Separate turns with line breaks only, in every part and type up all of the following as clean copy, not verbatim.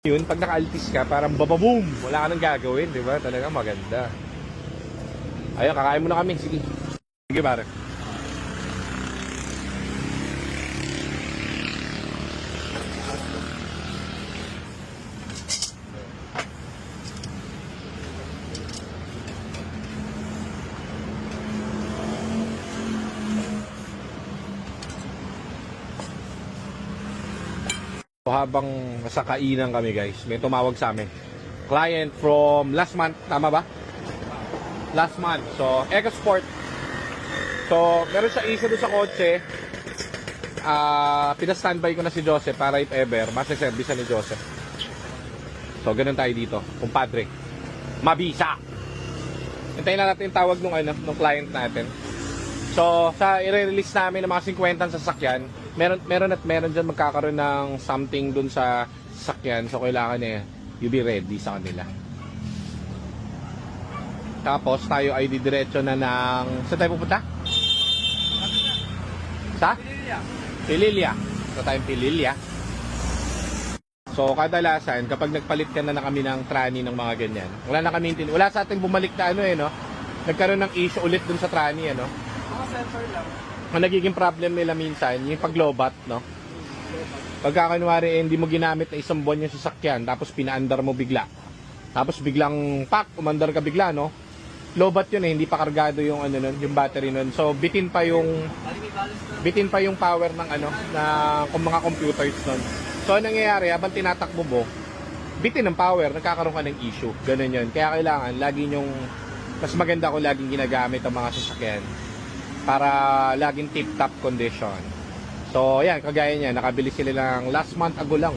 Yun, pag naka-altis ka, parang bababoom! Wala ka nang gagawin, di ba? Talaga maganda. Ayun, kakain muna kami. Sige. Sige, pare. Habang nasa kainan kami guys, may tumawag sa amin. Client from last month, tama ba? Last month. So, EcoSport. So, meron siya issue doon sa kotse. Pinastandby ko na si Joseph para if ever, masiservice ni Joseph. So, ganun tayo dito. Kumpadre. Mabisa! Hintayin na natin yung tawag nung client natin. So, sa i-release namin ng mga 50 sasakyan, meron dyan magkakaroon ng something dun sa sasakyan. So, kailangan you be ready sa kanila. Tapos, tayo ay didiretso na ng... Saan tayo pupunta? Sa? Pililya. So, tayong Pililya. So, kadalasan, kapag nagpalit ka na kami ng trani ng mga ganyan, wala sa ating bumalik na nagkaroon ng issue ulit dun sa trani,
Mga sensor lang.
Ang nagiging problem nila minsan, yung pag-lobat, Pagka kunwari, hindi mo ginamit na isang buwan yung sasakyan, tapos pinaandar mo bigla. Tapos biglang, umandar ka bigla, Lobat yun hindi pa kargado yung yung battery nun. So, bitin pa yung power ng ng mga computers nun. So, anong nangyayari, habang tinatakbo mo, bitin ng power, nagkakaroon ka ng issue. Ganun yun. Kaya kailangan, mas maganda kung laging ginagamit ang mga sasakyan para laging tip-top condition. So, yan, kagaya niya, nakabili sila ng last month ago lang,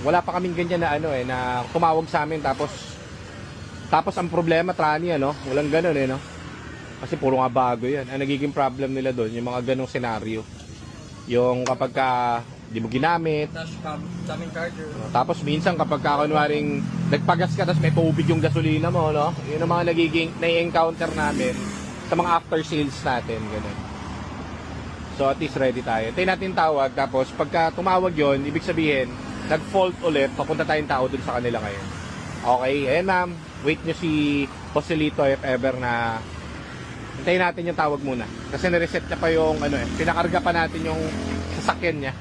wala pa kaming ganyan na na tumawag sa amin tapos ang problema, trani, walang ganun, Kasi puro nga bago yan. Ang nagiging problem nila doon, yung mga ganong senaryo. Yung kapag di mo ginamit.
Daming charger.
Tapos minsan kapag kunwaring nagpagas ka tapos may tubig yung gasolina mo, Yun ang mga nagiging na-encounter namin sa mga after sales natin, ganun. So at least ready tayo. Tayo natin tawag, tapos pagka tumawag yon, ibig sabihin, nag-fault ulit, papunta tayong tao dun sa kanila ngayon. Okay, ayan ma'am, wait nyo si Joselito if ever na hintayin natin yung tawag muna. Kasi na-reset niya pa yung pinakarga pa natin yung sasakyan niya.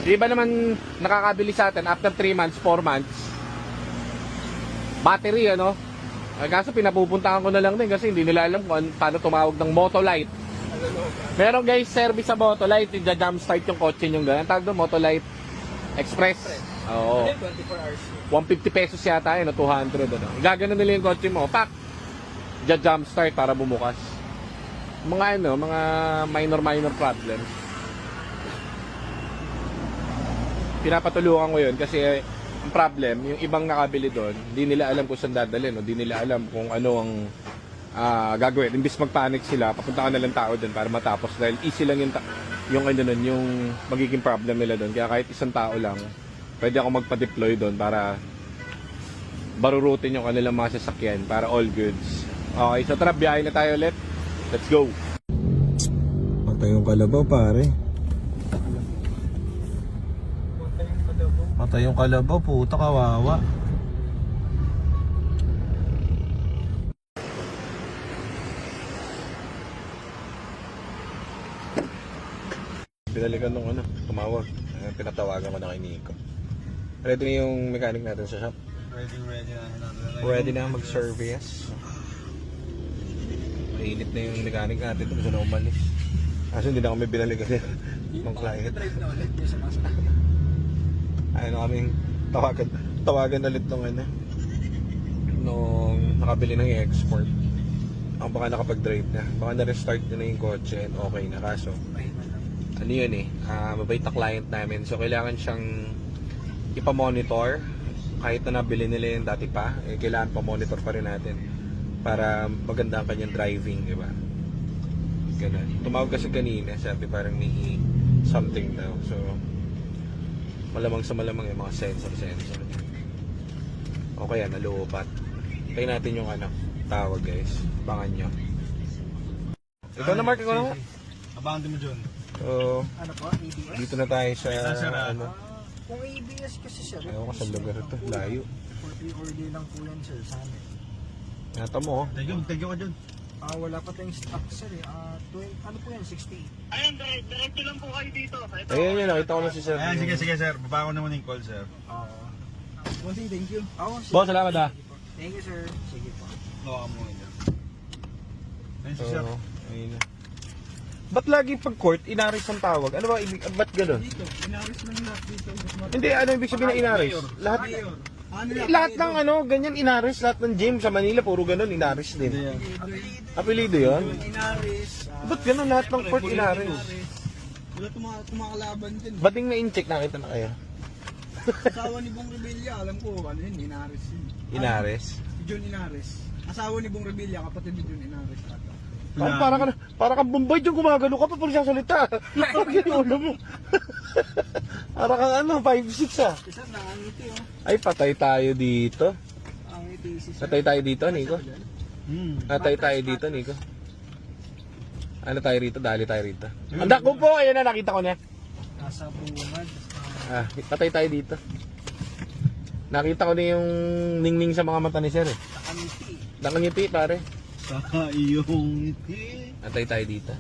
Di ba naman nakakabili sa atin after 3 months, 4 months, battery, Kaso pinapupuntahan ko na lang din kasi hindi nila alam kung paano tumawag ng Motolite. Meron guys service sa Motolite, yung jam start yung kotse yung gano'n. Tawag doon Motolite Express. Oo.
24 hours.
150 pesos yata yun, 200. Gagano nila yung kotse mo, pak! Jam start para bumukas. Mga mga minor problems. Pinapatulungan ko yun kasi ang problem, yung ibang nakabili doon, hindi nila alam kung saan dadalhin, hindi nila alam kung ano ang gagawin. Imbis magpanic sila, papunta ka na lang tao doon para matapos dahil easy lang yung magiging problem nila doon. Kaya kahit isang tao lang, pwede ako magpa-deploy doon para barurutin yung kanilang mga sasakyan para all goods. Okay, so tara, biyahe na tayo ulit. Let's go! Patay yung kalabaw, pare. Patay yung kalabaw, puta, kawawa. Binalikan nung tumawag. Pinatawagan ko na kay Nico. Ready na yung mechanic natin sa shop? Ready na mag-service. Mainit na yung mechanic natin. Gusto na umalis. Kaso hindi na kami binalik kasi ng client. Ayun na kaming tawagan ulit nung nakabili ng export. Ang baka nakapag-drive na. Baka na-restart na yung kotse and okay na. Kaso mabait na client namin. So kailangan siyang ipamonitor. Kahit na nabili nila yung dati pa, kailangan pa-monitor pa rin natin para maganda ang kanyang driving, di ba? Ganun. Tumawag kasi kanina, sabi parang may something daw. So malamang sa malamang yung mga sensor. Okay yan, nalupat. Tayo natin yung tawag guys. Abangan nyo. Ikaw na, Mark, ikaw na.
Abangan din mo dyan.
So,
Ano po? EBS?
dito na tayo sa
Kung ABS kasi sir,
Ayaw ko sa lugar ito, layo.
40 day lang po yan sir sa amin.
Nata mo, oh.
Tagyo ka dyan.
Wala pa tayong stock sir eh. Ano po yan, 68.
Ayun, diretso lang po kayo dito. Ito,
Ayun yun, nakita ko na si sir.
Ayan, sige sir. Baba ko na muna yung call sir.
Bossing, thank you.
Boss, salamat ah.
Thank you sir. Sige po.
Baka mo na dyan. Ayun si sir.
Oo, ayun na. Ba't lagi pag court, inaris ang tawag? Ano ba ibig, ba't ganun?
Dito, inaris lang lahat dito.
Hindi, ano ibig sabihin ng inaris? Lahat, lahat ng ano, ganyan inaris, lahat ng gym sa Manila, puro ganun, inaris din. Apelido yun?
Inaris.
Ba't ganun lahat ng court inaris?
Wala tumakalaban din.
Ba't yung na-incheck, nakita na kayo?
Asawa ni Bong Revilla, alam ko, ano yun, Inaris yun.
Inaris?
Si John Inaris. Asawa ni Bong Revilla, kapatid ni John Inaris.
Para kang Bombay yung gumagano ka pa pag sasalita. Parang yung ulo mo. Para kang ano, 5'6" ah.
Isa, nakangiti oh.
Ay, patay tayo dito.
Nakangiti si Sir.
Patay tayo dito, Nico. Patay tayo dito, Nico. Ano tayo rito? Dali tayo rito. Andak ko po! Ayan na, nakita ko na.
Nasa bungad.
Patay tayo dito. Nakita ko na yung ningning sa mga mata ni Sir eh.
Nakangiti.
Nakangiti pare.
Sa iyong ngiti.
Patay tayo dito.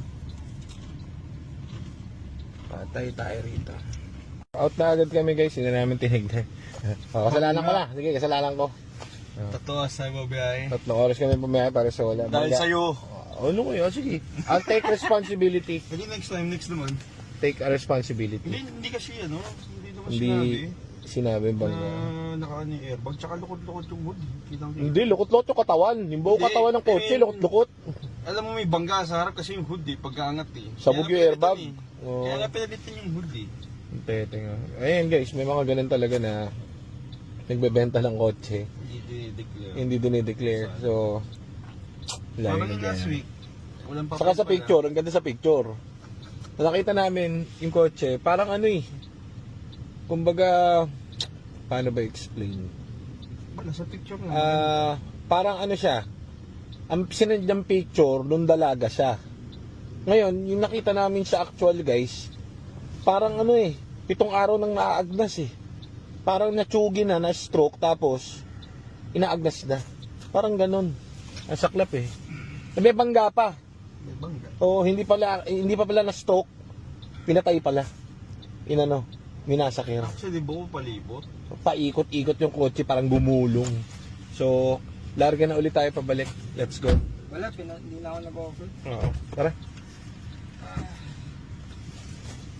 Patay tayo rito. Out na agad kami guys, hindi namin tinignan. Kasalanan ko na. Sige, kasalanan ko.
Totoo sa babiyahe.
3 oras kami pumayag para sa wala.
Dahil sa'yo.
Ano ko yun? Sige. I'll take responsibility.
Hindi next naman.
Take a responsibility.
Hindi kasi ano. Hindi naman
Hindi sinabi bang
naka ni airbag. Tsaka lukot-lukot yung hood. Kitang
hindi, lukot-lukot yung katawan. Yung buong katawan ng kotse, lukot-lukot.
Alam mo may bangga sa harap kasi yung hood pagkaangat
Sabog yung airbag. Oo.
Kaya nga pinalitan yung hood
Tete nga. Ayan guys, may mga ganun talaga na nagbebenta ng kotse.
Hindi declare.
Hindi dinideclare. So, layo
Parang
na
yung last
dyan.
week. Walang papel
Saka sa
pala.
picture, ang ganda sa picture. Nakita namin yung kotse, parang ano eh. Kumbaga, paano ba explain?
Wala sa picture lang.
Parang ano siya, ang sinadyang picture, nung dalaga siya. Ngayon, yung nakita namin sa actual guys, parang ano eh, 7 araw nang naaagnas eh. Parang natsugi na, na-stroke, tapos inaagnas na. Parang ganun. Ang saklap eh. May bangga pa.
May bangga.
Oo, hindi pa pala na-stroke. Pinatay pala. Inano, minasakir.
Actually, buo palibot.
Paikot-ikot yung kotse, parang gumulong. So, larga na ulit tayo pabalik. Let's go.
Wala, hindi na ako nag-offer.
Oo, tara.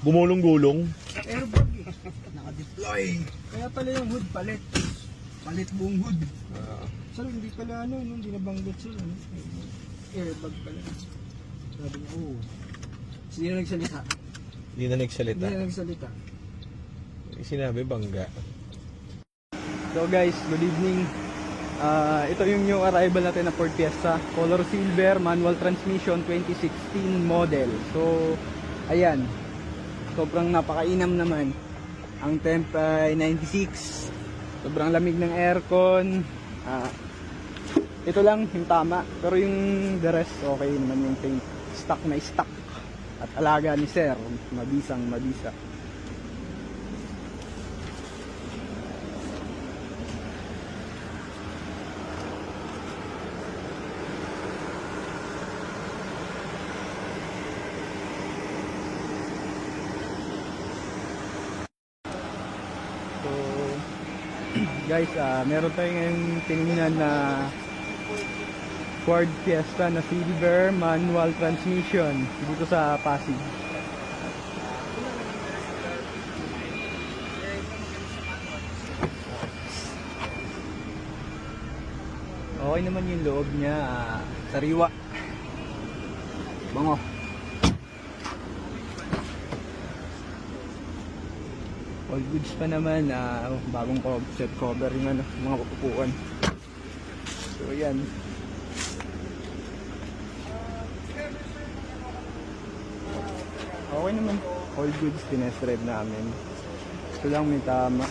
Gumulong-gulong.
Airbag eh. Naka-deploy. Kaya pala yung hood palit. Palit buong hood. Sir, hindi pala ano, hindi nabanggit sir. Ano? Airbag pala. Sabi niya, oo. Hindi na nagsalita.
Hindi na nagsalita.
Hindi na nagsalita.
Sinabi bangga.
So guys, good evening. Ito yung new arrival natin na Ford Fiesta. Color silver, manual transmission, 2016 model. So, ayan. Sobrang napakainam naman. Ang temp ay 96. Sobrang lamig ng aircon. Ito lang yung tama. Pero yung the rest, okay naman yung paint. Stock na stock. At alaga ni Sir. Mabisang mabisa. So, guys, meron tayong ngayong tinignan na Ford Fiesta na silver manual transmission dito sa Pasig. Okay naman yung loob niya, sariwa. Bango. All goods pa naman, bagong set cover yung ano, mga upuan. So yan. Okay naman, all goods tinest-drive namin. Ito lang may tama.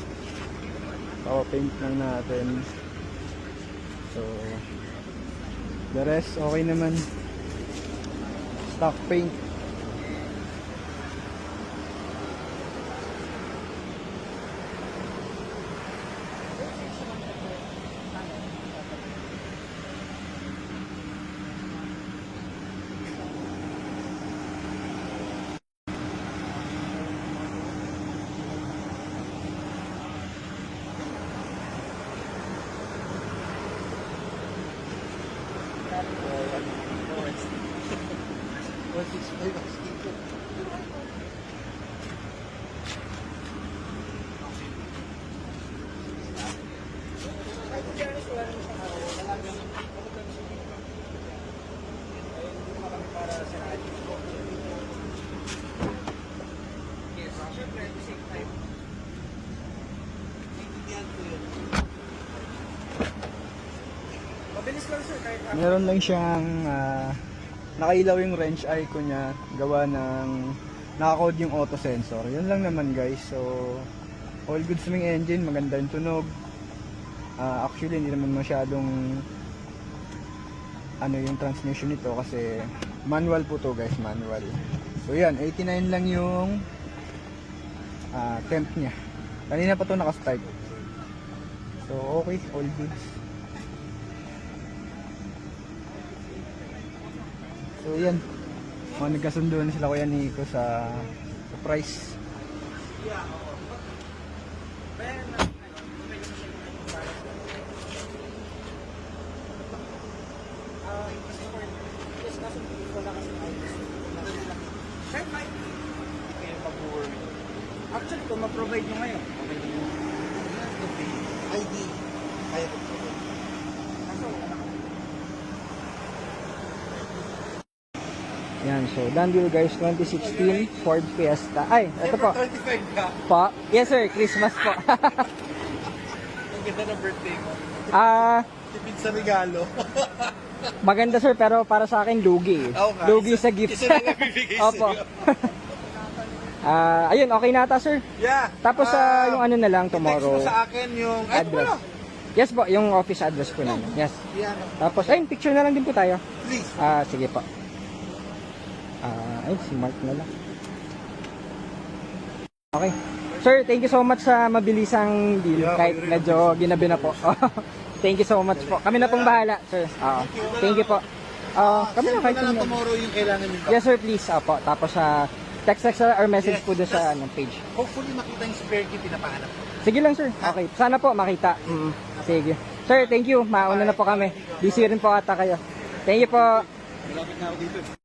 Papapaint lang natin. So the rest okay naman. Stock paint. Meron lang siyang nakailaw yung wrench icon niya, gawa ng nakakode yung auto sensor. Yun lang naman guys. So all good sa mga engine, maganda yung tunog. Actually hindi naman masyadong ano yung transmission nito kasi manual po to guys, manual. So yan, 89 lang yung temp niya. Kanina pa to naka-start. So okay, all good. So yan, mga nagkasundo na sila Kuya Nico sa price.
Actually, kung ma-provide nyo ngayon,
ID. Kaya ko.
Yan, so done deal guys, 2016 Ford Fiesta. Ay, ito po.
25 ka.
Po. Yes sir, Christmas po.
Ang ganda ng birthday mo. Tipid sa regalo.
Maganda sir, pero para sa akin lugi.
Okay.
Lugi sa gift.
Isa lang bibigay
Opo.
sa'yo.
Ayun, okay na ata sir.
Yeah.
Tapos yung ano na lang
Text
tomorrow.
mo sa akin yung
Address. Yes po, yung office address po namin. Yes.
Yeah.
Tapos, ayun, picture na lang din po tayo.
Please.
Sige po. Ay, si Mark na lang. Okay. Sir, thank you so much sa mabilisang deal.
Yeah,
Kahit
okay,
medyo ginabi na po. Thank you so much po. Kami na pong bahala, sir. Thank you po. Kami na
Send
kahit
mo na lang
sino.
tomorrow yung kailangan nyo.
Yes sir, please. Opo. Tapos text or message
Yes.
po doon sa page.
Hopefully makita yung spare key pinapahanap.
Sige lang sir. Okay. Sana po makita. Sige. Sir, thank you. Mauna na po kami. Busy rin po ata kayo. Thank you po.
Malapit na ako dito.